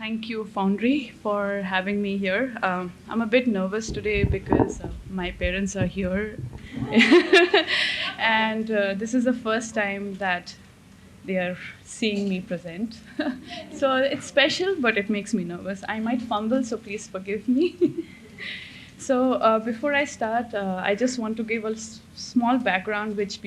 Thank you, Foundry, for having me here. I'm a bit nervous today because my parents are here. And this is the first time that they are seeing me present. So it's special, but it makes me nervous. I might fumble, so please forgive me. So before I start, I just want to give a small background which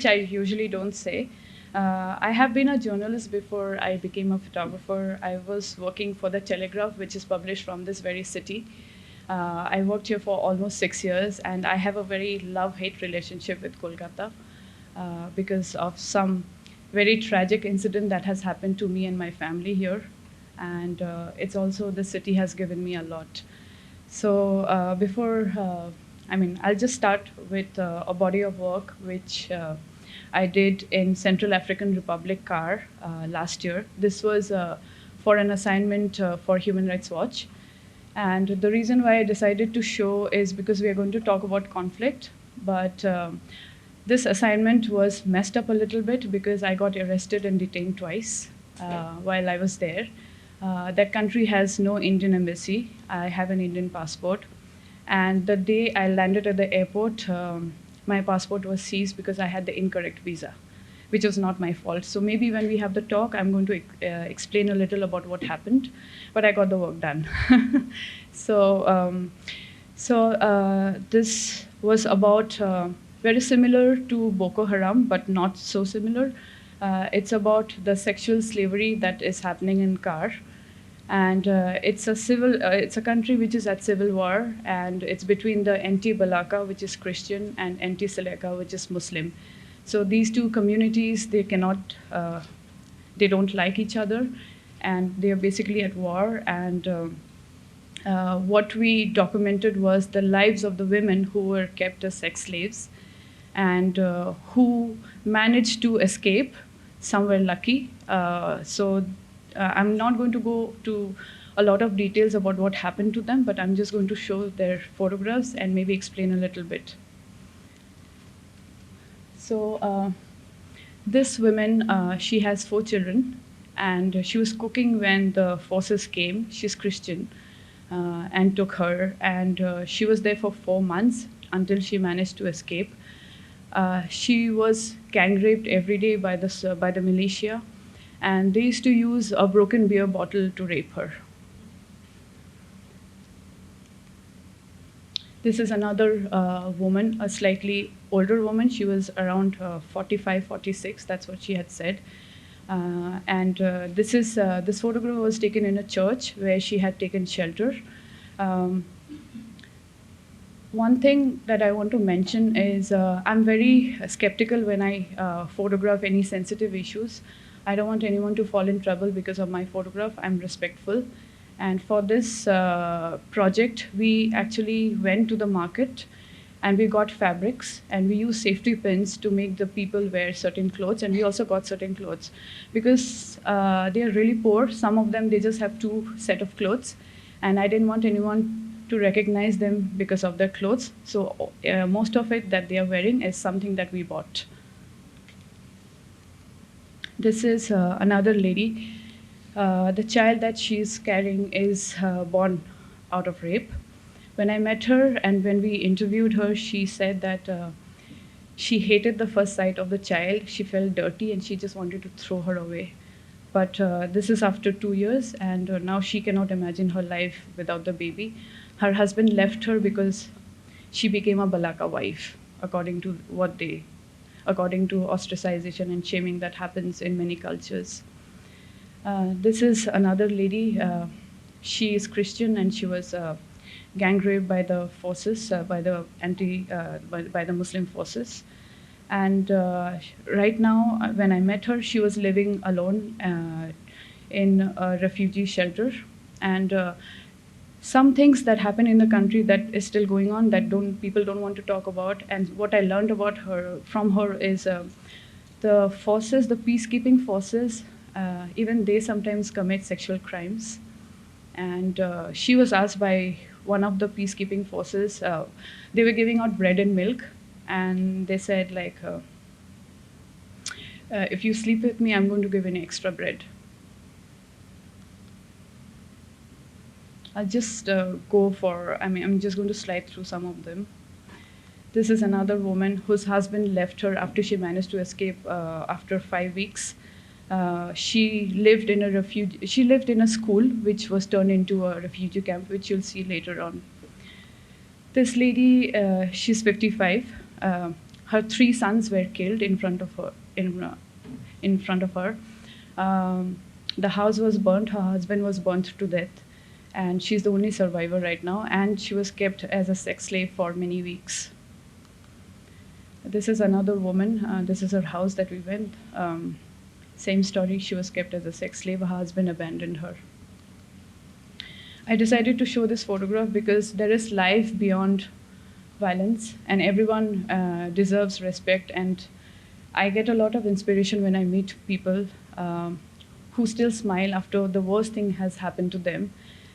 I usually don't say. I have been a journalist before I became a photographer. I was working for the Telegraph, which is published from this very city. I worked here for almost 6 years, and I have a very love-hate relationship with Kolkata because of some very tragic incident that has happened to me and my family here. And it's also the city has given me a lot. So I'll just start with a body of work which I did in Central African Republic, CAR, last year. This was for an assignment for Human Rights Watch. And the reason why I decided to show is because we are going to talk about conflict, but this assignment was messed up a little bit because I got arrested and detained twice while I was there. That country has no Indian embassy. I have an Indian passport. And the day I landed at the airport, my passport was seized because I had the incorrect visa, which was not my fault. So maybe when we have the talk, I'm going to explain a little about what happened, but I got the work done. This was about very similar to Boko Haram, but not so similar. It's about the sexual slavery that is happening in CAR. And it's a country which is at civil war, and it's between the anti-Balaka, which is Christian, and anti-Seleka, which is Muslim. So these two communities, they don't like each other, and they are basically at war. And what we documented was the lives of the women who were kept as sex slaves, and who managed to escape. Some were lucky. I'm not going to go to a lot of details about what happened to them, but I'm just going to show their photographs and maybe explain a little bit. So this woman, she has 4 children, and she was cooking when the forces came. She's Christian, and took her, and she was there for 4 months until she managed to escape. She was gang raped every day by the militia, and they used to use a broken beer bottle to rape her. This is another woman, a slightly older woman. She was around 45, 46, that's what she had said. This photograph was taken in a church where she had taken shelter. One thing that I want to mention is I'm very skeptical when I photograph any sensitive issues. I don't want anyone to fall in trouble because of my photograph. I'm respectful. And for this project, we actually went to the market and we got fabrics, and we used safety pins to make the people wear certain clothes, and we also got certain clothes. Because they are really poor, some of them, they just have 2 sets of clothes, and I didn't want anyone to recognize them because of their clothes. So most of it that they are wearing is something that we bought. This is another lady. The child that she's carrying is born out of rape. When I met her and when we interviewed her, she said that she hated the first sight of the child. She felt dirty and she just wanted to throw her away. But this is after 2 years, and now she cannot imagine her life without the baby. Her husband left her because she became a Balaka wife, according to ostracization and shaming that happens in many cultures. This is another lady. She is Christian, and she was gang raped by the forces, by the Muslim forces. And right now, when I met her, she was living alone in a refugee shelter. And some things that happen in the country that is still going on that people don't want to talk about. And what I learned about from her is the forces, the peacekeeping forces, even they sometimes commit sexual crimes. And she was asked by one of the peacekeeping forces, they were giving out bread and milk, and they said like, if you sleep with me, I'm going to give you an extra bread. I'll just I'm just going to slide through some of them. This is another woman whose husband left her after she managed to escape after 5 weeks. She lived in a school which was turned into a refugee camp, which you'll see later on. This lady, she's 55. Her three sons were killed in front of her. In front of her, the house was burnt. Her husband was burnt to death, and she's the only survivor right now. And she was kept as a sex slave for many weeks. This is another woman. This is her house that we went. Same story. She was kept as a sex slave. Her husband abandoned her. I decided to show this photograph because there is life beyond violence, and everyone deserves respect. And I get a lot of inspiration when I meet people who still smile after the worst thing has happened to them.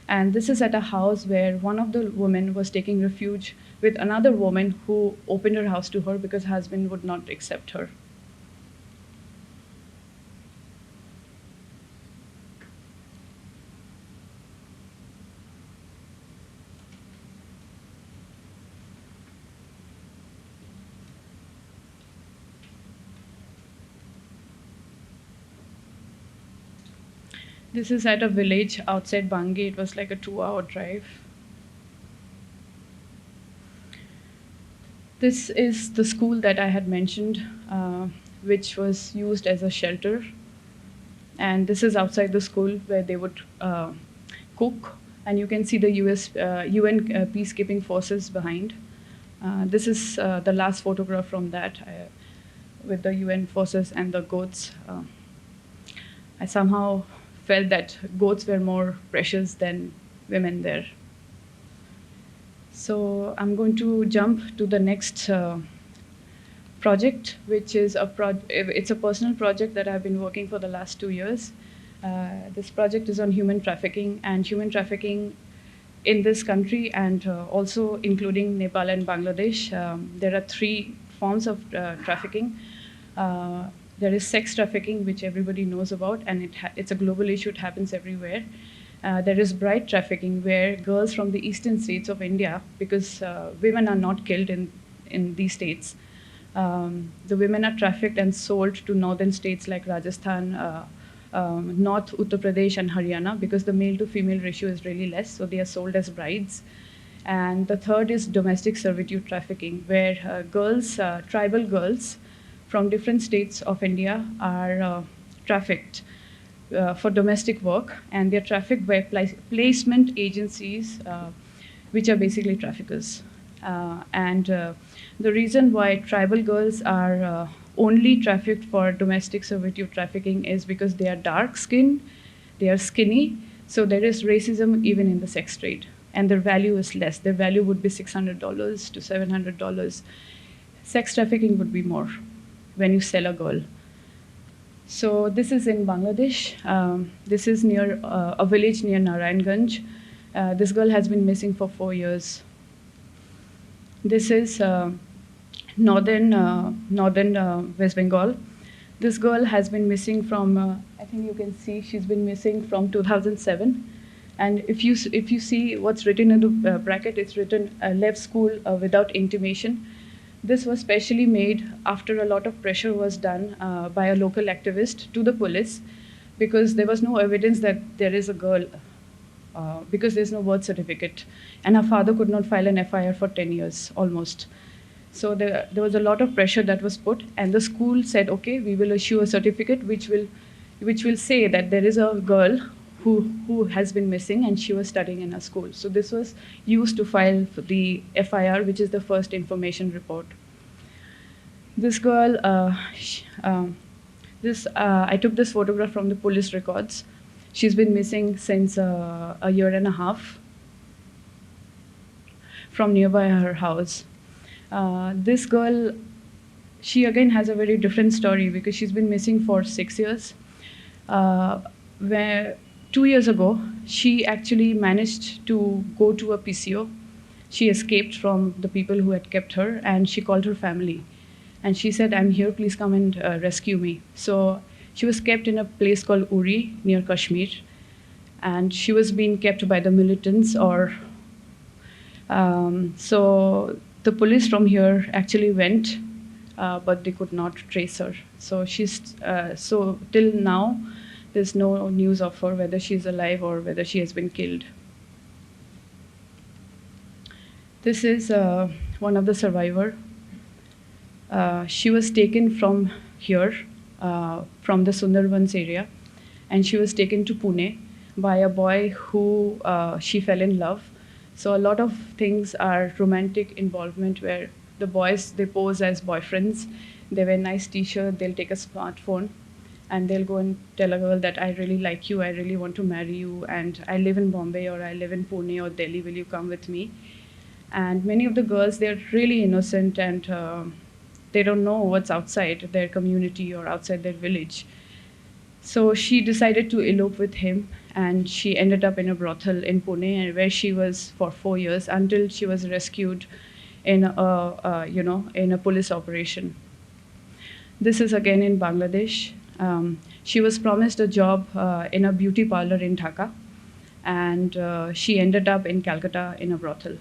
And this is at a house where one of the women was taking refuge with another woman who opened her house to her because her husband would not accept her. This is at a village outside Bangui. It was like a 2-hour drive. This is the school that I had mentioned, which was used as a shelter. And this is outside the school where they would cook. And you can see the UN peacekeeping forces behind. This is the last photograph from that with the UN forces and the goats. I somehow felt that goats were more precious than women there. So I'm going to jump to the next project, which is it's a personal project that I've been working for the last 2 years. This project is on human trafficking in this country, and also including Nepal and Bangladesh. There are 3 forms of trafficking. There is sex trafficking, which everybody knows about, and it's a global issue. It happens everywhere. There is bride trafficking, where girls from the eastern states of India, because women are not killed in these states, the women are trafficked and sold to northern states like Rajasthan, North Uttar Pradesh and Haryana, because the male to female ratio is really less, so they are sold as brides. And the third is domestic servitude trafficking, where tribal girls from different states of India are trafficked for domestic work, and they're trafficked by placement agencies, which are basically traffickers. The reason why tribal girls are only trafficked for domestic servitude trafficking is because they are dark-skinned, they are skinny, so there is racism even in the sex trade, and their value is less. Their value would be $600 to $700. Sex trafficking would be more when you sell a girl. So this is in Bangladesh. This is near a village near Narayanganj. This girl has been missing for 4 years. This is northern West Bengal. This girl has been missing from, I think you can see, she's been missing from 2007. And if you see what's written in the bracket, it's written left school without intimation. This was specially made after a lot of pressure was done by a local activist to the police, because there was no evidence that there is a girl, because there's no birth certificate, and her father could not file an FIR for 10 years almost. So there was a lot of pressure that was put, and the school said, okay, we will issue a certificate which will say that there is a girl who has been missing and she was studying in a school. So this was used to file for the FIR, which is the first information report. This girl, I took this photograph from the police records. She's been missing since a year and a half from nearby her house. This girl, she again has a very different story, because she's been missing for 6 years. Where 2 years ago, she actually managed to go to a PCO. She escaped from the people who had kept her, and she called her family. And she said, I'm here, please come and rescue me. So she was kept in a place called Uri, near Kashmir. and she was being kept by the militants. Or so the police from here actually went, but they could not trace her. So so till now, there's no news of her, whether she's alive or whether she has been killed. This is one of the survivor. She was taken from here, from the Sundarbans area, and she was taken to Pune by a boy who she fell in love. So a lot of things are romantic involvement where the boys, they pose as boyfriends, they wear nice t-shirt, they'll take a smartphone, and they'll go and tell a girl that I really like you, I really want to marry you, and I live in Bombay or I live in Pune or Delhi, will you come with me? And many of the girls, they're really innocent, and they don't know what's outside their community or outside their village. So she decided to elope with him, and she ended up in a brothel in Pune, where she was for 4 years until she was rescued in in a police operation. This is again in Bangladesh. She was promised a job in a beauty parlor in Dhaka, and she ended up in Calcutta in a brothel.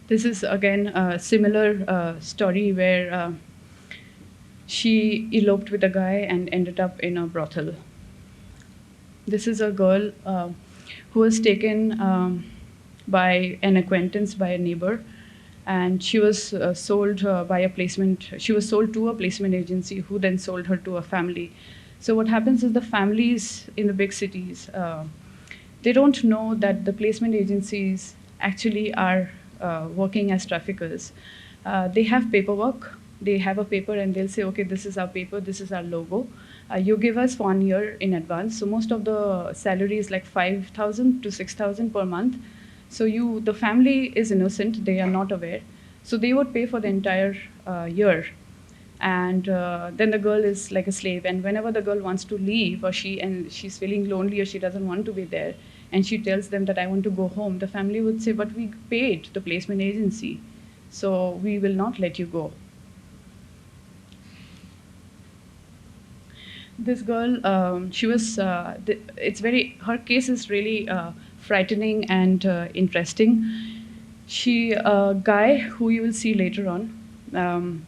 This is again a similar story where she eloped with a guy and ended up in a brothel. This is a girl who was taken by an acquaintance, by a neighbor, and she was sold by a placement. She was sold to a placement agency, who then sold her to a family. So what happens is the families in the big cities, they don't know that the placement agencies actually are working as traffickers. They have paperwork. They have a paper and they'll say, okay, this is our paper, this is our logo. You give us 1 year in advance. So most of the salary is like 5,000 to 6,000 per month. So the family is innocent, they are not aware. So they would pay for the entire year. And then the girl is like a slave. And whenever the girl wants to leave, or she's feeling lonely, or she doesn't want to be there, and she tells them that I want to go home, the family would say, but we paid the placement agency, so we will not let you go. This girl, she was, her case is really frightening and interesting. A guy who you will see later on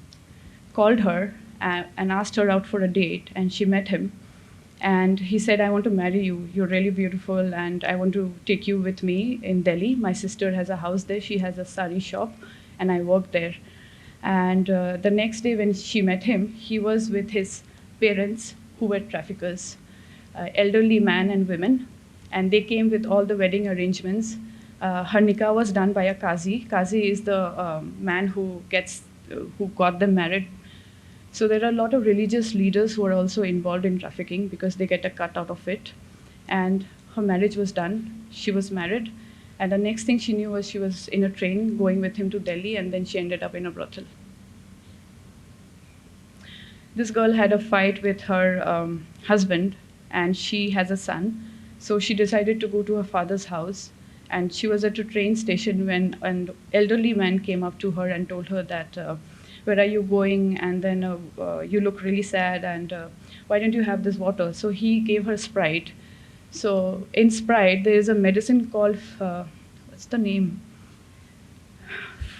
called her and asked her out for a date, and she met him. And he said, I want to marry you. You're really beautiful, and I want to take you with me in Delhi. My sister has a house there. She has a sari shop, and I work there. And the next day when she met him, he was with his parents, who were traffickers, elderly man and women. And they came with all the wedding arrangements. Her nikah was done by a qazi. Qazi is the man who got them married. So there are a lot of religious leaders who are also involved in trafficking because they get a cut out of it. And her marriage was done. She was married. And the next thing she knew was she was in a train going with him to Delhi, and then she ended up in a brothel. This girl had a fight with her husband, and she has a son. So she decided to go to her father's house. And she was at a train station when an elderly man came up to her and told her that, where are you going? And then you look really sad, and why don't you have this water? So he gave her Sprite. So in Sprite, there is a medicine called, what's the name?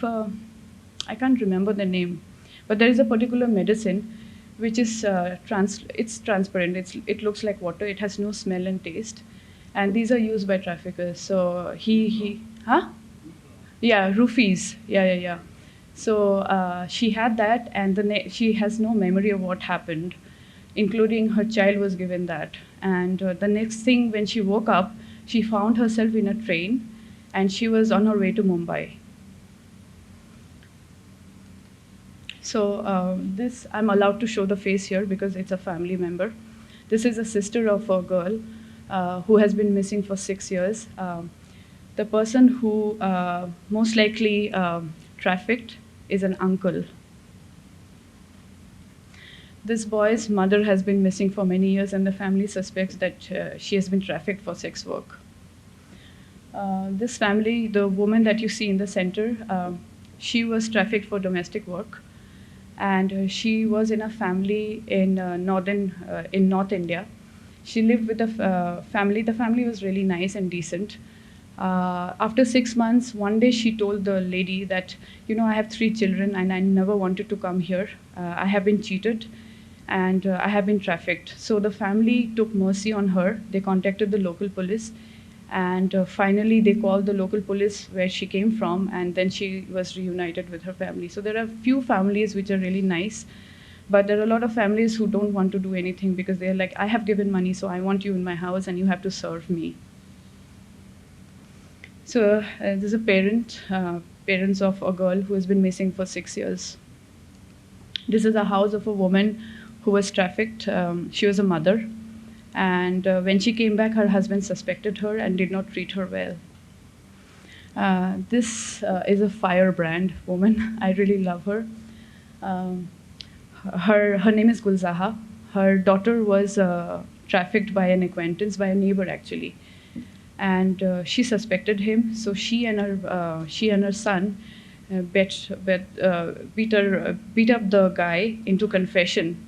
I can't remember the name, but there is a particular medicine which is it's transparent. It looks like water. It has no smell and taste, and these are used by traffickers. So yeah, roofies. Yeah. So she had that, and she has no memory of what happened, including her child was given that. And the next thing, when she woke up, she found herself in a train, and she was on her way to Mumbai. So this, I'm allowed to show the face here because it's a family member. This is a sister of a girl who has been missing for 6 years. The person who most likely trafficked is an uncle. This boy's mother has been missing for many years, and the family suspects that she has been trafficked for sex work. This family, the woman that you see in the center, she was trafficked for domestic work, and she was in a family in North India, She lived with a family. The family was really nice and decent. After 6 months, one day she told the lady that, I have 3 children and I never wanted to come here. I have been cheated and I have been trafficked. So the family took mercy on her. They contacted the local police, and finally they called the local police where she came from, and then she was reunited with her family. So there are few families which are really nice, but there are a lot of families who don't want to do anything because they're like, I have given money, so I want you in my house and you have to serve me. So there's a parents of a girl who has been missing for 6 years. This is a house of a woman who was trafficked. She was a mother, and when she came back, her husband suspected her and did not treat her well. This is a firebrand woman. I really love her. Um, her name is Gulzaha. Her daughter was trafficked by an acquaintance, by a neighbor actually, and she suspected him. So she and her son beat up the guy into confession.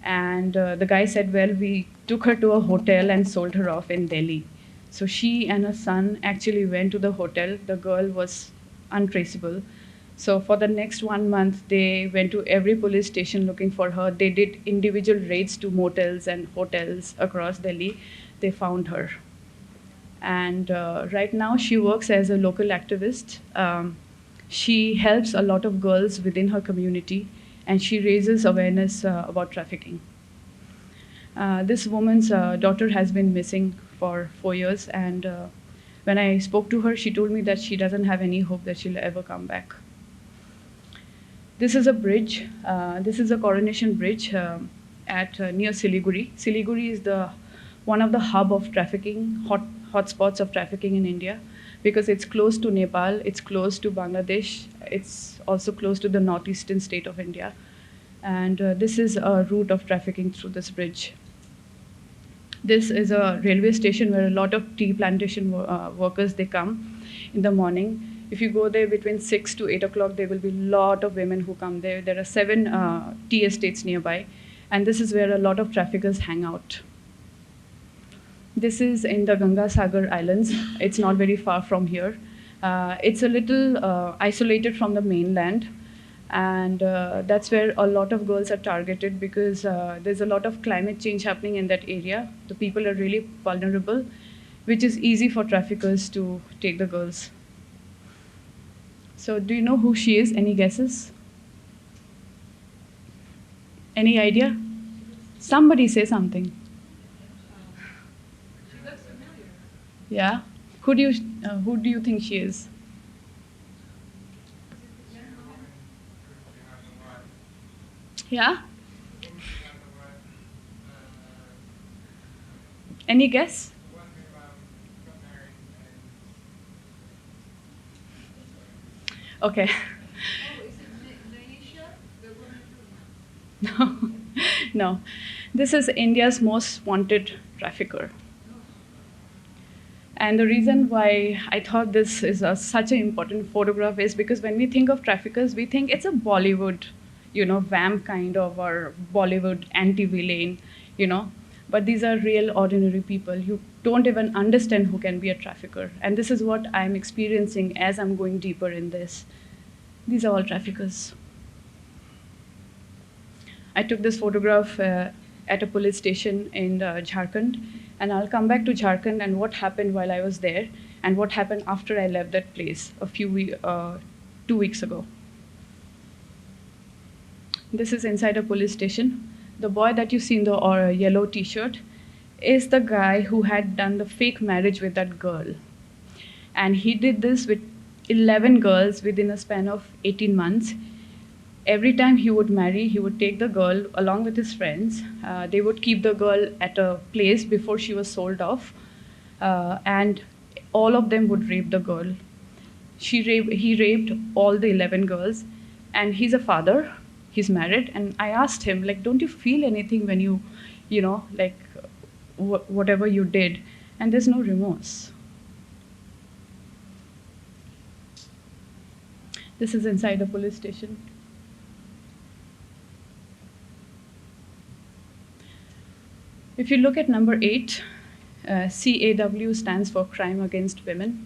And the guy said, well, we took her to a hotel and sold her off in Delhi. So she and her son actually went to the hotel. The girl was untraceable. So for the next 1 month, they went to every police station looking for her. They did individual raids to motels and hotels across Delhi. They found her. And right now, she works as a local activist. She helps a lot of girls within her community, and she raises awareness about trafficking. This woman's daughter has been missing for 4 years, and when I spoke to her, she told me that she doesn't have any hope that she'll ever come back. This is a bridge. This is a Coronation Bridge at near Siliguri. Siliguri is the one of the hub of trafficking, hotspots of trafficking in India, because it's close to Nepal, it's close to Bangladesh, it's also close to the northeastern state of India. And this is a route of trafficking through this bridge. This is a railway station where a lot of tea plantation workers, they come in the morning. If you go there between 6 to 8 o'clock, there will be a lot of women who come there. There are 7 tea estates nearby, and this is where a lot of traffickers hang out. This is in the Ganga Sagar Islands. It's not very far from here. It's a little isolated from the mainland, and that's where a lot of girls are targeted because there's a lot of climate change happening in that area. The people are really vulnerable, which is easy for traffickers to take the girls. So do you know who she is? Any guesses? Any idea? Somebody say something. Yeah? Who do you think she is? Yeah? Any guess? Okay. No, no. This is India's most wanted trafficker. And the reason why I thought this is such an important photograph is because when we think of traffickers, we think it's a Bollywood, vamp kind of, or Bollywood anti-villain, But these are real ordinary people. You don't even understand who can be a trafficker. And this is what I'm experiencing as I'm going deeper in this. These are all traffickers. I took this photograph at a police station in Jharkhand, and I'll come back to Jharkhand and what happened while I was there and what happened after I left that place 2 weeks ago. This is inside a police station. The boy that you see in the yellow t-shirt is the guy who had done the fake marriage with that girl. And he did this with 11 girls within a span of 18 months. Every time he would marry, he would take the girl along with his friends. They would keep the girl at a place before she was sold off. And all of them would rape the girl. He raped all the 11 girls. And he's a father. He's married, and I asked him, don't you feel anything when you, whatever you did? And there's no remorse. This is inside a police station. If you look at number 8, CAW stands for Crime Against Women,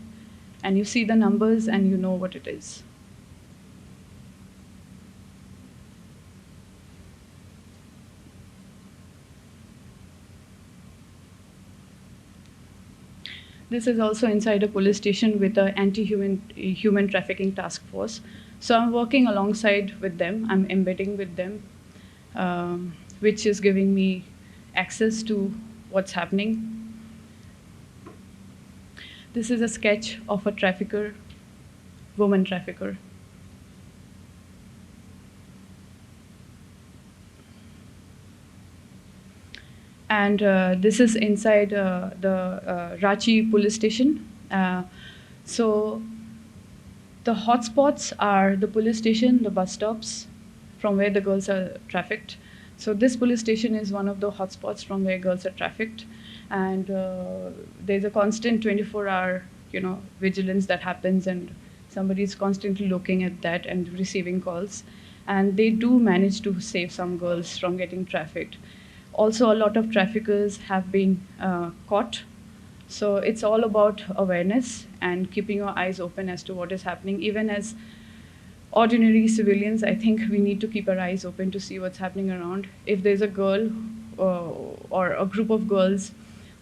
and you see the numbers and you know what it is. This is also inside a police station with an anti-human trafficking task force. So I'm working alongside with them. I'm embedding with them, which is giving me access to what's happening. This is a sketch of a trafficker, woman trafficker. And this is inside the Ranchi police station. So the hotspots are the police station, the bus stops, from where the girls are trafficked. So this police station is one of the hotspots from where girls are trafficked, and there's a constant 24-hour, vigilance that happens, and somebody's constantly looking at that and receiving calls, and they do manage to save some girls from getting trafficked. Also, a lot of traffickers have been caught. So it's all about awareness and keeping your eyes open as to what is happening. Even as ordinary civilians, I think we need to keep our eyes open to see what's happening around. If there's a girl or a group of girls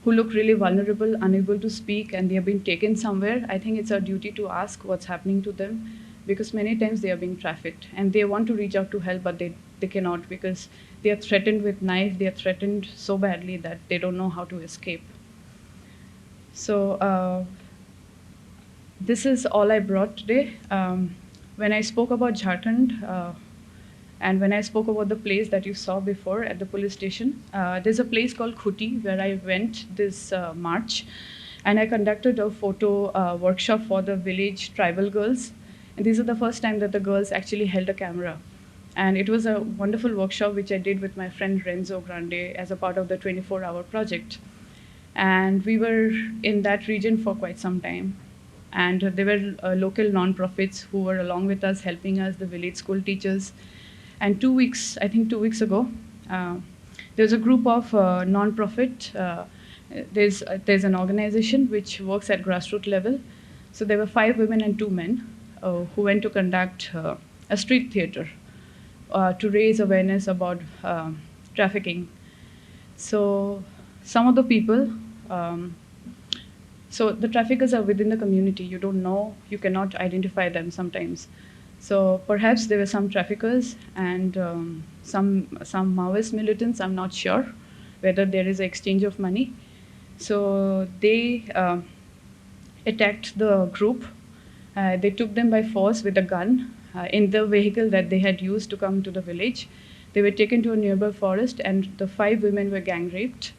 who look really vulnerable, unable to speak, and they have been taken somewhere, I think it's our duty to ask what's happening to them, because many times they are being trafficked and they want to reach out to help, but they cannot, because they are threatened with knife. They are threatened so badly that they don't know how to escape. So this is all I brought today. When I spoke about Jharkhand, and when I spoke about the place that you saw before at the police station, there's a place called Khuti where I went this March, and I conducted a photo workshop for the village tribal girls. And these are the first time that the girls actually held a camera. And it was a wonderful workshop which I did with my friend Renzo Grande as a part of the 24-hour project. And we were in that region for quite some time. And there were local non-profits who were along with us, helping us, the village school teachers. And 2 weeks, I think 2 weeks ago, there's a group of non-profit. There's an organization which works at grassroots level. So there were 5 women and 2 men who went to conduct a street theater to raise awareness about trafficking. So some of the people, so the traffickers are within the community. You don't know, you cannot identify them sometimes. So perhaps there were some traffickers and some Maoist militants, I'm not sure whether there is an exchange of money. So they attacked the group. They took them by force with a gun in the vehicle that they had used to come to the village. They were taken to a nearby forest, and the 5 women were gang raped,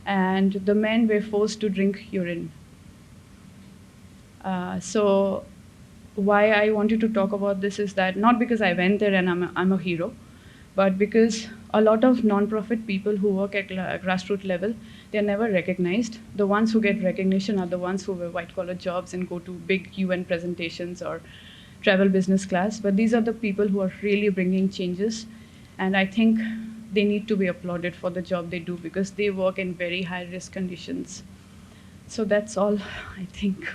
and the men were forced to drink urine. So why I wanted to talk about this is that not because I went there and I'm a hero, but because a lot of non-profit people who work at grassroots level, they're never recognized. The ones who get recognition are the ones who wear white-collar jobs and go to big UN presentations or travel business class. But these are the people who are really bringing changes. And I think they need to be applauded for the job they do, because they work in very high-risk conditions. So that's all, I think.